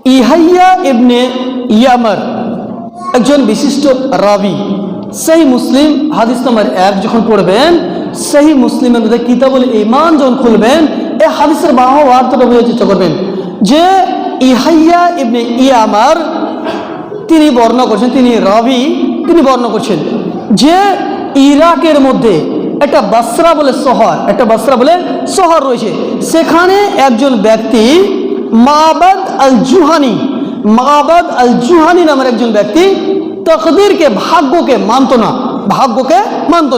ইয়াহইয়া ইবনে ইয়ামার একজন বিশিষ্ট রাবি। সহি মুসলিম হাদিস নম্বর 1 যখন পড়বেন, সহি মুসলিমের মধ্যে কিতাবুল ঈমান যখন খুলবেন, এই হাদিসের বাহ্যার্থটা বোঝার চেষ্টা করবেন যে ইয়াহইয়া ইবনে ইয়ামার তিনি বর্ণনা করছেন, তিনি রাবি, তিনি বর্ণনা করছেন যে ইরাকের মধ্যে একটা বাসরা বলে শহর রয়েছে। সেখানে একজন ব্যক্তি মাবাদ আল জুহানি নামের একজন ব্যক্তি তকদিরকে, ভাগ্যকে মানত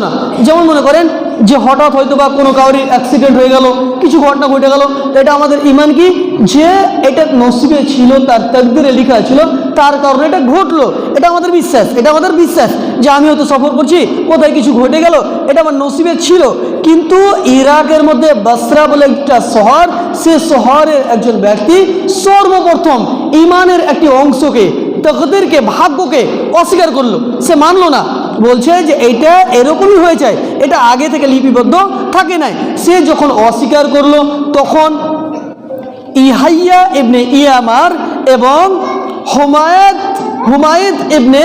না। যেমন মনে করেন যে হঠাৎ হয়তো বা কোনো কাউরি অ্যাক্সিডেন্ট হয়ে গেল, কিছু ঘটনা ঘটে গেল, এটা আমাদের ইমান কি যে এটা নসিবে ছিল, তার তকদিরে লেখা ছিল, তার কারণে এটা ঘটলো, এটা আমাদের বিশ্বাস যে আমি হয়তো সফর করছি, কোথায় কিছু ঘটে গেল, এটা আমার নসিবে ছিল। কিন্তু ইরাকের মধ্যে বাসরা বলে একটা শহর, সে শহরের একজন ব্যক্তি সর্বপ্রথম ইমানের একটি অংশকে, তকদিরকে, ভাগ্যকে অস্বীকার করলো, সে মানলো না। বলছে যে এইটা এরকমই হয়ে যায়, এটা আগে থেকে লিপিবদ্ধ থাকে নাই। সে যখন অস্বীকার করলো, তখন ইয়াহইয়া ইবনে ইয়ামার এবং হুমায়দ ইবনে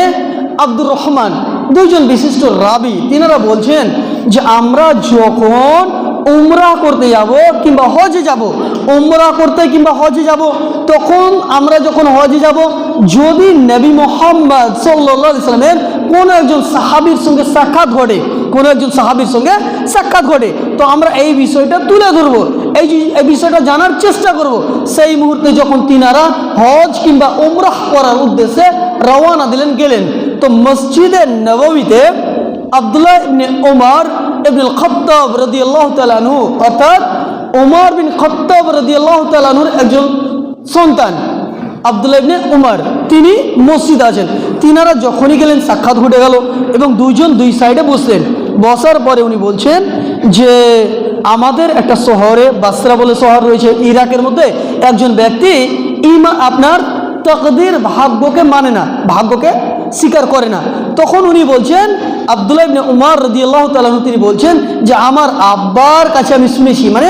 আব্দুর রহমান, দুইজন বিশিষ্ট রাবি, তিনারা বলছেন যে আমরা যখন উমরা করতে যাব কিংবা হজে যাব, উমরা করতে কিংবা হজে যাব, তখন আমরা যখন হজে যাব, যদি নবী মুহাম্মদ সাল্লাল্লাহু আলাইহি সাল্লামের কোনো একজন সাহাবীর সঙ্গে সাক্ষাৎ ঘটে, তো আমরা এই বিষয়টা তুলে ধরবো, এই বিষয়টা জানার চেষ্টা করব। সেই মুহূর্তে যখন তিনারা হজ কিংবা উমরাহ করার উদ্দেশ্যে রওনা গেলেন, তো মসজিদে নববীতে আব্দুল্লাহ ইবনে ওমর ইবনুল খাত্তাব রাদিয়াল্লাহু তাআলা আনহু, অর্থাৎ ওমর বিন খাত্তাব রাদিয়াল্লাহু তাআলা আনহুর একজন সন্তান আব্দুল্লাহ ইবনে ওমর, তিনি মসজিদ আছেন। তিনারা যখনই গেলেন, সাক্ষাৎ ঘটে গেল এবং দুইজন দুই সাইডে বসলেন। বসার পরে উনি বলছেন যে আমাদের একটা শহরে, বাসরা বলে শহর রয়েছে ইরাকের মধ্যে, একজন ব্যক্তি আপনার তকদির, ভাগ্যকে মানে না, ভাগ্যকে স্বীকার করে না। তখন উনি বলছেন, আব্দুল্লাহ ইবনে উমর রাদিয়াল্লাহু তাআলা আনহু তিনি বলছেন যে আমার আব্বার কাছে আমি শুনেছি, মানে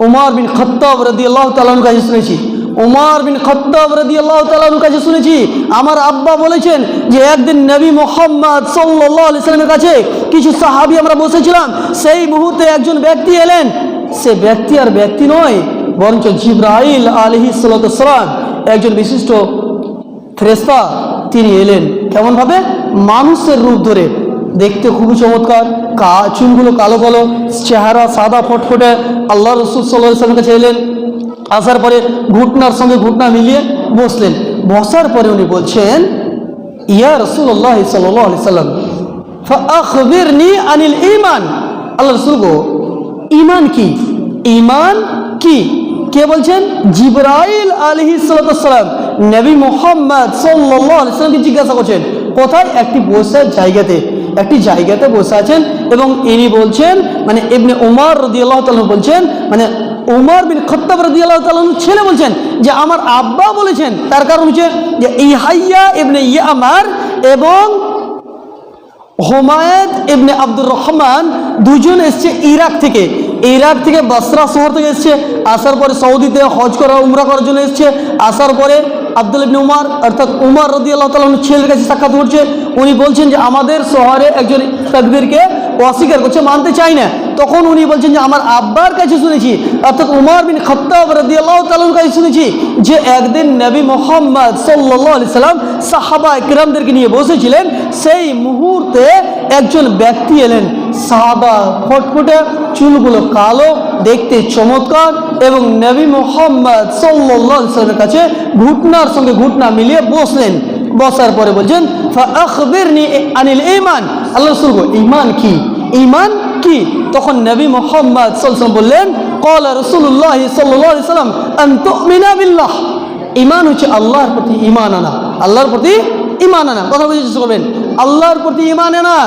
উমর বিন খাত্তাব রাদিয়াল্লাহু তাআলা আনহুর কাছে শুনেছি, আমার আব্বা বলেছেন যে একদিন নবী মুহাম্মদ সাল্লাল্লাহু আলাইহি সাল্লামের কাছে কিছু সাহাবী আমরা বসেছিলাম, সেই মুহূর্তে একজন ব্যক্তি এলেন, সে ব্যক্তি আর ব্যক্তি নয়, বরঞ্চ জিবরাইল আলাইহিস সালাতু ওয়াস সালাম, একজন বিশিষ্ট ফেরেশতা। তিনি এলেন কেমন ভাবে? মানুষের রূপ ধরে, দেখতে খুবই চমৎকার, চুলগুলো কালো কালো, চেহারা সাদা ফটফটে। আল্লাহ রাসূল সাল্লাল্লাহু আলাইহি সাল্লামের কাছে এলেন, আসার পরে ঘুটনার সঙ্গে ঘুটনা মিলিয়ে বসলেন। বসার পরে উনি বলছেন, ইয়া রাসূলুল্লাহ সাল্লাল্লাহু আলাইহি সাল্লাম, ফাআখবিরনি আনিল ঈমান। আল্লাহ রাসূল গো, ঈমান কি? ঈমান কি? কে বলছেন? জিবরাইল আলাইহিস সালাতু ওয়াস সালাম নবী মুহাম্মদ সাল্লাল্লাহু আলাইহি সাল্লামকে জিজ্ঞাসা করছেন। কোথায়? একটি বসার জায়গাতে, একটি জায়গাতে বসে আছেন এবং ইনি বলছেন, মানে ইবনে উমর রাদিয়াল্লাহু তাআলা বলছেন, মানে উমর বিন খাত্তাব রাদিয়াল্লাহু তাআলা ছেলে বলছেন যে আমার আব্বা বলেছেন। তার কারণ হচ্ছে যে ইয়াহইয়া ইবনে ইয়ামার এবং হুমায়দ ইবনে আব্দুর রহমান দুজন এসছে ইরাক থেকে বাসরা শহর থেকে এসছে। আসার পরে সৌদিতে হজ করা, উমরা করার জন্য এসছে। আসার পরে আব্দুল্লাহ ইবনে উমর, অর্থাৎ উমর রাদিয়াল্লাহু তাআলা ছেলের কাছে সাক্ষাৎ করছে। উনি বলছেন যে আমাদের শহরে একজন তাকবীরকে অস্বীকার করছে, মানতে চাই না। তখন উনি বলছেন যে আমার আব্বার কাছে শুনেছি, অর্থাৎ উমর বিন খাত্তাব রাদিয়াল্লাহু তাআলার কাছে শুনেছি যে একদিন নবী মুহাম্মদ সাল্লাল্লাহু আলাইহি সাল্লাম সাহাবা ইকরামদেরকে নিয়ে বসেছিলেন। সেই মুহূর্তে একজন ব্যক্তি এলেন, সাদা ফটফটে, চুলগুলো কালো, দেখতে চমৎকার, এবং নবী মুহাম্মদ সাল্লাল্লাহু আলাইহি সাল্লামের কাছে ঘুটনার সঙ্গে ঘুটনা মিলিয়ে বসলেন। বসার পরে বলছেন, ফাআখবিরনি আনিল ঈমান। আল্লাহ রাসূল গো, ঈমান কি? ঈমান কি? তখন নবী মুহাম্মদ সাল্লাল্লাহু আলাইহি ওয়াসাল্লাম বললেন, ক্বালা রাসূলুল্লাহ সাল্লাল্লাহু আলাইহি ওয়াসাল্লাম আন তুমিনা বিল্লাহ। ঈমান হচ্ছে আল্লাহর প্রতি ঈমান আনা, আল্লাহর প্রতি ঈমান আনা। কথা বুঝতে চেষ্টা করবেন, আল্লাহর প্রতি ঈমান আনা।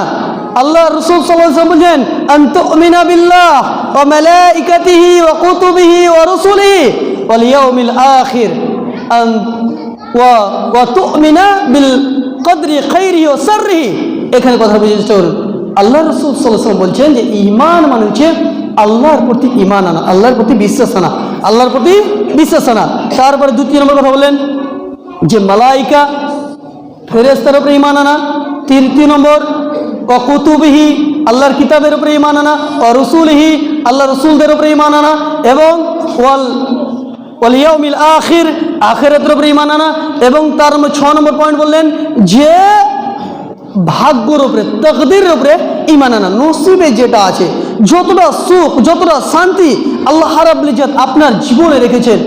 আল্লাহ রাসূল সাল্লাল্লাহু আলাইহি ওয়াসাল্লাম বলেন, আন তুমিনা বিল্লাহ ওয়া মালাইকাতিহি ওয়া কুতুবিহি ওয়া রাসূলিহি ওয়াল ইয়াউমিল আখির ওয়া তুমিনা বিল কদরি খাইরিহি ওয়া শাররিহি। এখানে কথা বুঝতে চেষ্টা করুন। আল্লাহ রাসূল সাল্লাল্লাহু আলাইহি ওয়াসাল্লাম বলছেন যে ঈমান মানে হচ্ছে আল্লাহর প্রতি ঈমান আনা, আল্লাহর প্রতি বিশ্বাস আনা, আল্লাহর প্রতি বিশ্বাস আনা। তারপরে 2 নম্বর কথা বললেন যে মালাইকা ফেরেশতার উপরে ঈমান আনা। 3 নম্বর কুতুবিহি, আল্লাহর কিতাবের উপরে ঈমান আনা। রসুলিহি, আল্লাহ রসুলদের উপরে ঈমান আনা। এবং ওয়াল ইয়াউমিল আখির, আখিরাতের উপরে ঈমান আনা। এবং তার 6 নম্বর পয়েন্ট বললেন যে ভাগ্যর উপরে, তকদিরের উপরে ঈমান আনা। নসিবে যেটা আছে, যতটা সুখ, যতটা শান্তি আল্লাহ রাব্বুল ইজ্জত আপনার জীবনে রেখেছেন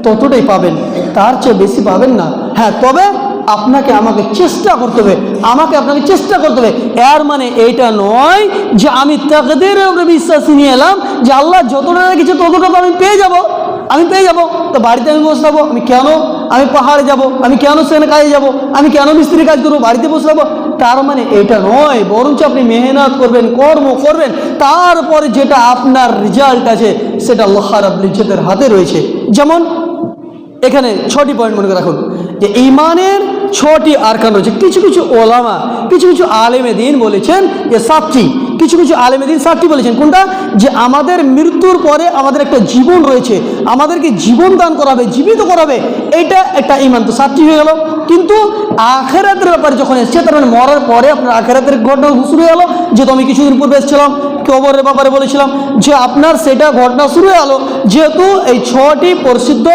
ততটাই পাবেন, তার চেয়ে বেশি পাবেন না। হ্যাঁ, তবে আপনাকে আমাকে চেষ্টা করতে হবে, আপনাকে চেষ্টা করতে হবে। এর মানে এইটা নয় যে আমি তাকদীরের উপরে বিশ্বাস নিয়ে এলাম যে আল্লাহ যতটা রেখেছে ততটা তো আমি পেয়ে যাব, তো বাড়িতে আমি বসে থাকবো, আমি পাহাড়ে যাব, আমি কেন সেখানে কাজে যাব, আমি কেন মিস্ত্রি কাজ করবো, বাড়িতে বসে থাকবো, তার মানে এটা নয়। বরঞ্চ আপনি মেহনত করবেন, কর্ম করবেন, তারপরে যেটা আপনার রেজাল্ট আছে সেটা আল্লাহ রাব্বুল ইজ্জতের হাতে রয়েছে। যেমন এখানে 6টি পয়েন্ট মনে করে রাখুন যে ঈমানের 6টি আরকান রয়েছে। কিছু কিছু ওলামা, কিছু কিছু আলেমে দিন বলেছেন যে 7টি, কিছু কিছু আলেমে দিন 7টি বলেছেন। কোনটা? যে আমাদের মৃত্যুর পরে আমাদের একটা জীবন রয়েছে, আমাদেরকে জীবন দান করাবে, জীবিত করাবে, এটা একটা ঈমান। তো 7টি হয়ে গেল। কিন্তু আখিরাতের ব্যাপারে যখন এসছে, তার মানে মরার পরে আপনার আখিরাতের ঘটনা শুরু হয়ে গেল। যেহেতু আমি কিছুদিন পূর্বে এসেছিলাম, কবরের ব্যাপারে বলেছিলাম যে আপনার সেটা ঘটনা শুরু হয়ে গেল। যেহেতু এই 6টি প্রসিদ্ধ